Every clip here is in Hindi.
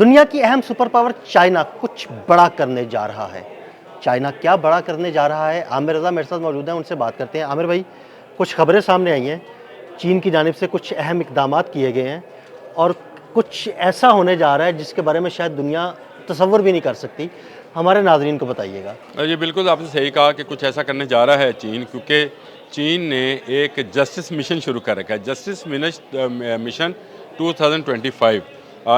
दुनिया की अहम सुपर पावर चाइना कुछ बड़ा करने जा रहा है। चाइना क्या बड़ा करने जा रहा है? आमिर रज़ा मेरे साथ मौजूद हैं, उनसे बात करते हैं। आमिर भाई, कुछ खबरें सामने आई हैं, चीन की जानिब से कुछ अहम इक़दामात किए गए हैं और कुछ ऐसा होने जा रहा है जिसके बारे में शायद दुनिया तसव्वुर भी नहीं कर सकती। हमारे नाज़रीन को बताइएगा। ये बिल्कुल आपने सही कहा कि कुछ ऐसा करने जा रहा है चीन, क्योंकि चीन ने एक जस्टिस मिशन शुरू कर रखा है, जस्टिस मिशन 2025।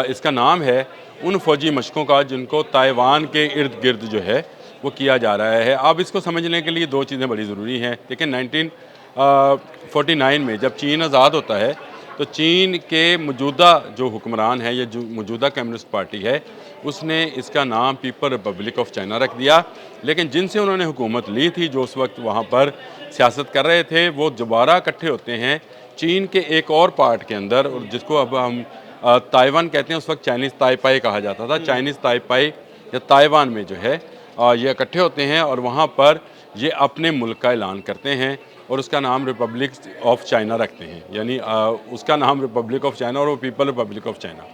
इसका नाम है उन फौजी मशकों का जिनको ताइवान के इर्द गिर्द जो है वो किया जा रहा है। अब इसको समझने के लिए दो चीज़ें बड़ी ज़रूरी हैं। देखिए 1949 में जब चीन आज़ाद होता है तो चीन के मौजूदा जो हुक्मरान है या जो मौजूदा कम्युनिस्ट पार्टी है उसने इसका नाम पीपल रिपब्लिक ऑफ चाइना रख दिया। लेकिन जिनसे उन्होंने हुकूमत ली थी, जो उस वक्त वहाँ पर सियासत कर रहे थे, वो दोबारा इकट्ठे होते हैं चीन के एक और पार्ट के अंदर, और जिसको अब हम ताइवान कहते हैं। उस वक्त चाइनीज़ ताइपाई कहा जाता था। चाइनीज़ ताइपाई या ताइवान में जो है ये इकट्ठे होते हैं और वहाँ पर ये अपने मुल्क का ऐलान करते हैं और उसका नाम रिपब्लिक ऑफ चाइना रखते हैं। यानी उसका नाम रिपब्लिक ऑफ चाइना और वो पीपल रिपब्लिक ऑफ चाइना,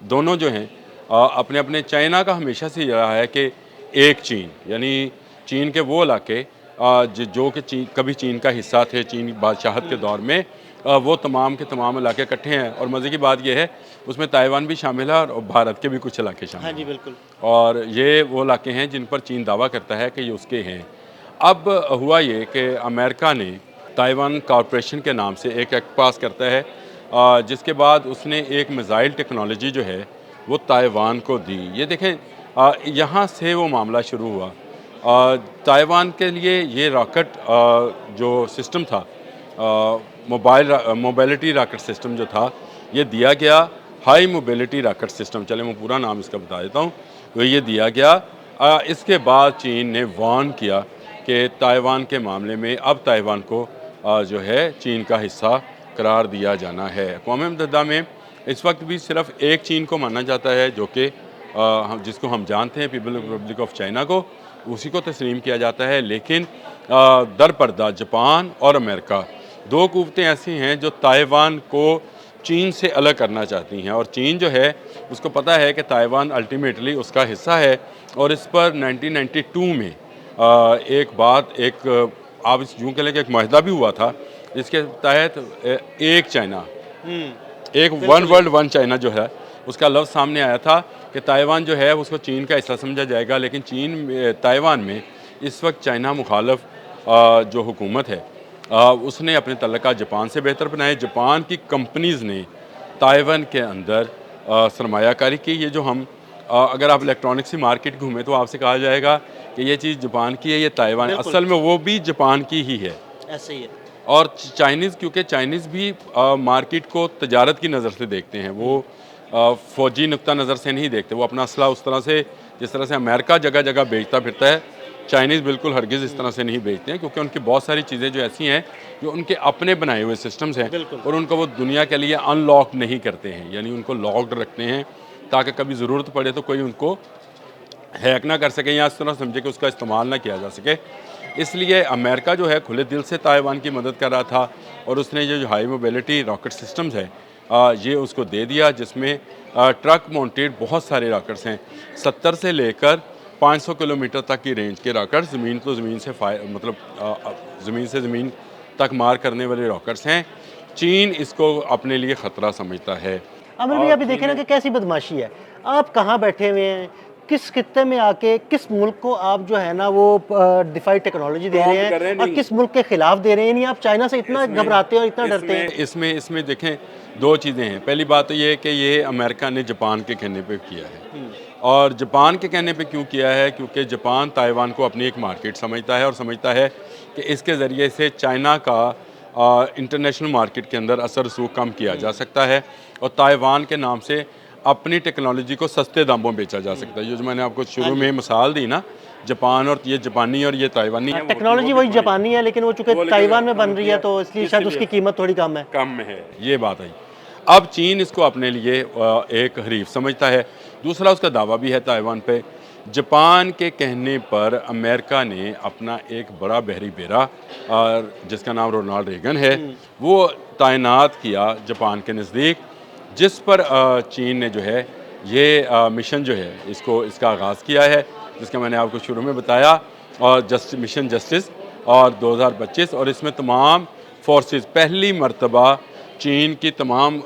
दोनों जो हैं अपने अपने। चाइना का हमेशा से रहा है कि एक चीन, यानी चीन के वो इलाके जो कि कभी चीन का हिस्सा थे चीन बादशाहत के दौर में, वो तमाम के तमाम इलाके इकट्ठे हैं। और मज़े की बात यह है उसमें ताइवान भी शामिल है और भारत के भी कुछ इलाके शामिल हैं। हाँ जी, बिल्कुल। और ये वो इलाके हैं जिन पर चीन दावा करता है कि ये उसके हैं। अब हुआ ये कि अमेरिका ने ताइवान कॉरपोरेशन के नाम से एक एक्ट पास करता है, जिसके बाद उसने एक मिसाइल टेक्नोलॉजी जो है वो ताइवान को दी। ये देखें यहाँ से वो मामला शुरू हुआ। ताइवान के लिए ये रॉकेट जो सिस्टम था, मोबिलिटी रॉकेट सिस्टम जो था, ये दिया गया हाई मोबिलिटी रॉकेट सिस्टम। चले मैं पूरा नाम इसका बता देता हूँ। तो ये दिया गया। इसके बाद चीन ने वार्न किया कि ताइवान के मामले में अब ताइवान को जो है चीन का हिस्सा करार दिया जाना है। अक़वाम मुत्तहिदा में इस वक्त भी सिर्फ एक चीन को माना जाता है, जो कि जिसको हम जानते हैं पीपल रिपब्लिक ऑफ चाइना को, उसी को तस्लीम किया जाता है। लेकिन दरपर्दा जापान और अमेरिका, दो कुव्वतें ऐसी हैं जो ताइवान को चीन से अलग करना चाहती हैं। और चीन जो है उसको पता है कि ताइवान अल्टीमेटली उसका हिस्सा है। और इस पर 1992 में आप यूँ कह लें कि एक माहिदा भी हुआ था, जिसके तहत एक चाइना, एक वन वर्ल्ड वन चाइना जो है उसका लफ्ज़ सामने आया था कि ताइवान जो है उसको चीन का हिस्सा समझा जाएगा। लेकिन ताइवान में इस वक्त चाइना मुखालफ जो हुकूमत है उसने अपने तल्लुकात जापान से बेहतर बनाए। जापान की कंपनीज़ ने ताइवान के अंदर सरमायाकारी की। ये जो हम अगर आप इलेक्ट्रॉनिक्स की मार्केट घूमें तो आपसे कहा जाएगा कि ये चीज़ जापान की है, ये ताइवान, असल में वो भी जापान की ही है। ऐसे ही है। और चाइनीज़, क्योंकि चाइनीज़ भी मार्केट को तजारत की नज़र से देखते हैं, वो फ़ौजी नुक्ता नज़र से नहीं देखते। वो अपना असला उस तरह से, जिस तरह से अमेरिका जगह जगह बेचता फिरता है, चाइनीज़ बिल्कुल हरगिज़ इस तरह से नहीं बेचते हैं, क्योंकि उनकी बहुत सारी चीज़ें जो ऐसी हैं जो उनके अपने बनाए हुए सिस्टम्स हैं और उनको वो दुनिया के लिए अनलॉक नहीं करते हैं, यानी उनको लॉक्ड रखते हैं ताकि कभी ज़रूरत पड़े तो कोई उनको हैक ना कर सके या इस तरह समझे कि उसका इस्तेमाल ना किया जा सके। इसलिए अमेरिका जो है खुले दिल से ताइवान की मदद कर रहा था और उसने ये जो हाई मोबिलिटी रॉकेट सिस्टम्स है ये उसको दे दिया, जिसमें ट्रक माउंटेड बहुत सारे रॉकेट्स हैं। 70 से लेकर 500 किलोमीटर तक की रेंज के रॉकेट, ज़मीन तो ज़मीन से ज़मीन से ज़मीन तक मार करने वाले रॉकेट्स हैं। चीन इसको अपने लिए ख़तरा समझता है। आमिर भाई, अभी देखें ना कि कैसी बदमाशी है। आप कहाँ बैठे हुए हैं, किस खित्ते में आके किस मुल्क को आप जो है ना वो डिफाई टेक्नोलॉजी दे रहे हैं और किस मुल्क के खिलाफ दे रहे हैं? नहीं, आप चाइना से इतना घबराते हैं और इतना डरते हैं। इसमें देखें दो चीज़ें हैं। पहली बात तो ये है कि ये अमेरिका ने जापान के कहने पे किया है। और जापान के कहने पे क्यों किया है? क्योंकि जापान ताइवान को अपनी एक मार्केट समझता है और समझता है कि इसके ज़रिए से चाइना का इंटरनेशनल मार्केट के अंदर असर रसूख कम किया जा सकता है और ताइवान के नाम से अपनी टेक्नोलॉजी को सस्ते दामों बेचा जा सकता है। जो मैंने आपको शुरू में मिसाल दी ना, जापान और ये जापानी और ये ताइवानी है, टेक्नोलॉजी वही जापानी है, लेकिन वो चूंकि ताइवान में बन रही है तो इसलिए शायद उसकी कीमत थोड़ी कम है। ये बात है। अब चीन इसको अपने लिए एक हरीफ समझता है। दूसरा, उसका दावा भी है ताइवान पे। जापान के कहने पर अमेरिका ने अपना एक बड़ा बहरी बेड़ा जिसका नाम रोनाल्ड रेगन है वो तैनात किया जापान के नज़दीक, जिस पर चीन ने जो है ये मिशन जो है इसका आगाज़ किया है, जिसका मैंने आपको शुरू में बताया, और मिशन जस्टिस और 2025, और इसमें तमाम फोर्सेस, पहली मर्तबा चीन की तमाम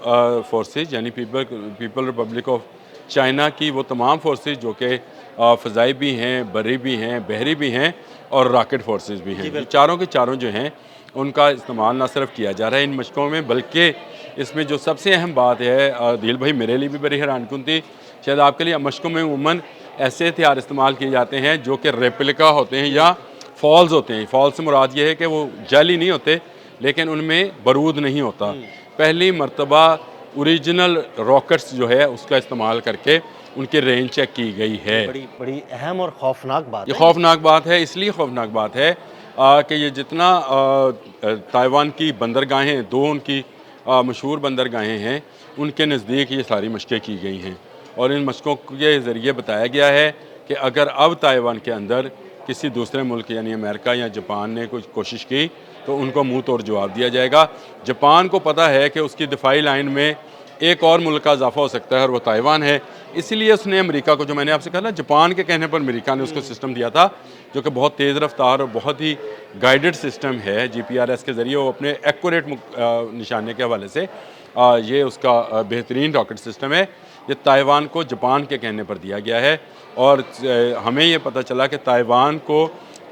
फोर्सेस यानी पीपल रिपब्लिक ऑफ चाइना की वो तमाम फोर्सेस जो कि फ़ज़ाई भी हैं, बर्री भी हैं, बहरी भी हैं और रॉकेट फोर्सेस भी हैं, ये चारों के चारों जो हैं उनका इस्तेमाल ना सिर्फ किया जा रहा है इन मशकों में, बल्कि इसमें जो सबसे अहम बात है दिल भाई, मेरे लिए भी बड़ी हैरानकुन थी, शायद आपके लिए, मशकों में उमूमन ऐसे हथियार इस्तेमाल किए जाते हैं जो कि रेप्लिका होते हैं या फॉल्स होते हैं। फॉल्स से मुराद ये है कि वो जाली नहीं होते लेकिन उनमें बारूद नहीं होता। पहली मर्तबा ओरिजिनल रॉकेट्स जो है उसका इस्तेमाल करके उनकी रेंज चेक की गई है। बड़ी बड़ी अहम और खौफनाक बात ये है। खौफनाक बात है, इसलिए खौफनाक बात है कि ये जितना ताइवान की बंदरगाहें, दो उनकी मशहूर बंदरगाहें हैं, उनके नज़दीक ये सारी मशक़ें की गई हैं और इन मशक़ों के ज़रिए बताया गया है कि अगर अब ताइवान के अंदर किसी दूसरे मुल्क यानी अमेरिका या जापान ने कुछ कोशिश की तो उनको मुंह तोड़ जवाब दिया जाएगा। जापान को पता है कि उसकी दिफाई लाइन में एक और मुल्क का इजाफा हो सकता है और वो ताइवान है, इसीलिए उसने अमेरिका को, जो मैंने आपसे कहा ना, जापान के कहने पर अमेरिका ने उसको सिस्टम दिया था जो कि बहुत तेज़ रफ्तार और बहुत ही गाइडेड सिस्टम है। GPRS के ज़रिए वो अपने एक्यूरेट निशाने के हवाले से ये उसका बेहतरीन रॉकेट सिस्टम है। ये ताइवान को जापान के कहने पर दिया गया है और हमें ये पता चला कि ताइवान को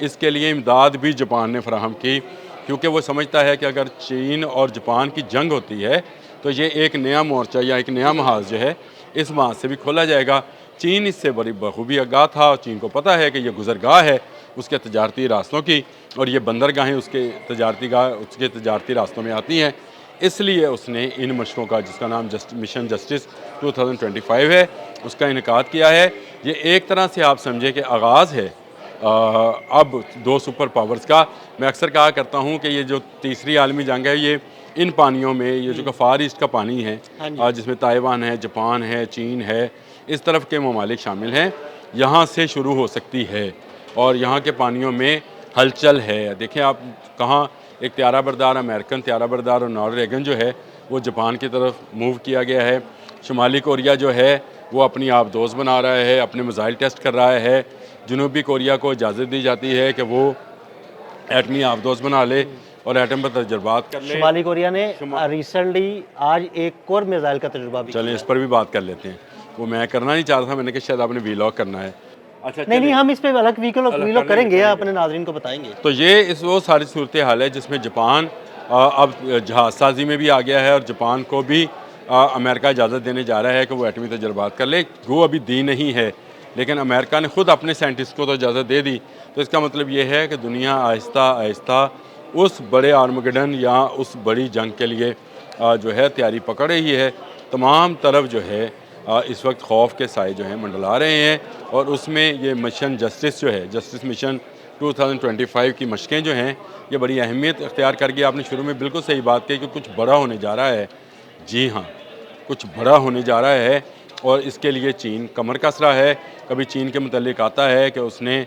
इसके लिए इमदाद भी जापान ने फराहम की, क्योंकि वो समझता है कि अगर चीन और जापान की जंग होती है तो ये एक नया मोर्चा या एक नया महाज जो है इस महाज से भी खोला जाएगा। चीन इससे बड़ी बखूबी आगाह था, चीन को पता है कि ये गुजरगाह है उसके तजारती रास्तों की और ये बंदरगाहें उसके तजारती रास्तों में आती हैं, इसलिए उसने इन मशकों का, जिसका नाम मिशन जस्टिस 2025 है, उसका इनेकाद किया है। ये एक तरह से आप समझे कि आगाज़ है अब दो सुपर पावर्स का। मैं अक्सर कहा करता हूँ कि ये जो तीसरी आलमी जंग है ये इन पानियों में, ये जो फार ईस्ट का पानी है जिसमें ताइवान है, जापान है, चीन है, इस तरफ के ममालिक शामिल हैं, यहाँ से शुरू हो सकती है और यहाँ के पानियों में हलचल है। देखें आप, कहाँ एक त्यारा बरदार अमेरिकन त्यारा बरदार और नॉर्वेगन जो है वो जापान की तरफ मूव किया गया है। शुमाली कोरिया जो है वो अपनी आबदोज़ बना रहा है, अपने मिसाइल टेस्ट कर रहा है। जनूबी कोरिया को इजाज़त दी जाती है कि वो एटमी आबदोज़ बना ले और एटम पर तजर्बात कर ले। शुमाली कोरिया ने रिसेंटली आज एक और मिसाइल का तजुर्बा भी चलें इस पर भी बात कर लेते हैं। वो मैं करना नहीं चाहता था, मैंने कहा शायद आपने वीलॉग करना है। अच्छा, नहीं, हम इस पे अलग वीलॉग करेंगे, अपने नाज़रीन को बताएंगे। तो ये वो सारी सूरत हाल है जिसमें जापान अब जहाज साजी में भी आ गया है और जापान को भी अमेरिका इजाज़त देने जा रहा है कि वो एटमी तजर्बात कर ले। वो अभी दी नहीं है लेकिन अमेरिका ने ख़ुद अपने साइंटिस्ट को तो इजाज़त दे दी, तो इसका मतलब ये है कि दुनिया आहिस्ता आहिस्ता उस बड़े आर्मगेडन या उस बड़ी जंग के लिए जो है तैयारी पकड़ रही है। तमाम तरफ जो है इस वक्त खौफ के साए जो हैं मंडला रहे हैं और उसमें ये मिशन जस्टिस जो है, जस्टिस मिशन 2025 की मशकें जो हैं ये बड़ी अहमियत इख्तियार कर गई। आपने शुरू में बिल्कुल सही बात कही कि कुछ बड़ा होने जा रहा है। जी हाँ, कुछ बड़ा होने जा रहा है और इसके लिए चीन कमर कस रहा है। कभी चीन के मुतल्लिक आता है कि उसने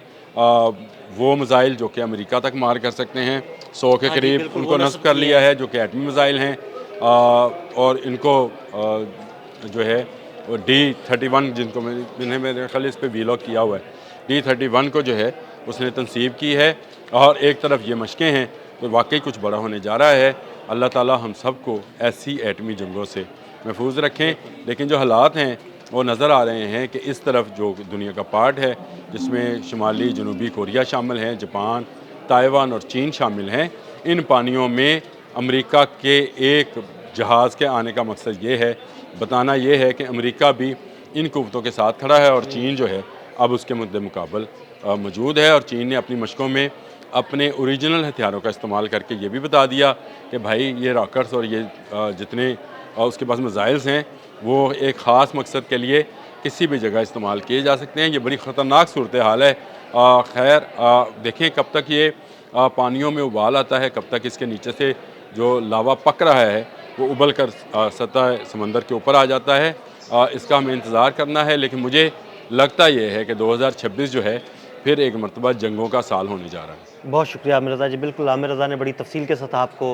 वो मिसाइल जो कि अमेरिका तक मार कर सकते हैं 100 के करीब उनको नस्ब कर लिया है, जो कि एटमी मिसाइल हैं, और इनको जो है D31 जिन्हें मेरे ख्याल इस पर वीलॉग किया हुआ है, D31 को जो है उसने तनसीब की है और एक तरफ ये मशकें हैं, तो वाकई कुछ बड़ा होने जा रहा है। अल्लाह ताला हम सब को ऐसी एटमी जंगों से महफूज रखें। लेकिन जो हालात हैं वो नज़र आ रहे हैं कि इस तरफ जो दुनिया का पार्ट है जिसमें शुमाली जनूबी कोरिया शामिल हैं, जापान, ताइवान और चीन शामिल हैं, इन पानियों में अमेरिका के एक जहाज़ के आने का मकसद ये है, बताना ये है कि अमेरिका भी इन कुव्वतों के साथ खड़ा है और चीन जो है अब उसके मुद्दे मुकाबल मौजूद है। और चीन ने अपनी मशकों में अपने ओरिजिनल हथियारों का इस्तेमाल करके ये भी बता दिया कि भाई ये रॉकेट्स और ये जितने उसके पास मिसाइल्स हैं वो एक ख़ास मकसद के लिए किसी भी जगह इस्तेमाल किए जा सकते हैं। ये बड़ी ख़तरनाक सूरत हाल है। खैर देखें कब तक ये पानियों में उबाल आता है, कब तक इसके नीचे से जो लावा पक रहा है वो उबल कर सतह समंदर के ऊपर आ जाता है। इसका हमें इंतज़ार करना है। लेकिन मुझे लगता ये है कि 2026 जो है फिर एक मरतबा जंगों का साल होने जा रहा है। बहुत शुक्रिया आमिर रज़ा जी। बिल्कुल, आमिर रज़ा ने बड़ी तफसील के साथ आपको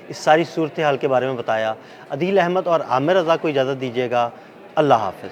इस सारी सूरत हाल के बारे में बताया। अदील अहमद और आमिर रज़ा को इजाज़त दीजिएगा। अल्लाह हाफ़िज़।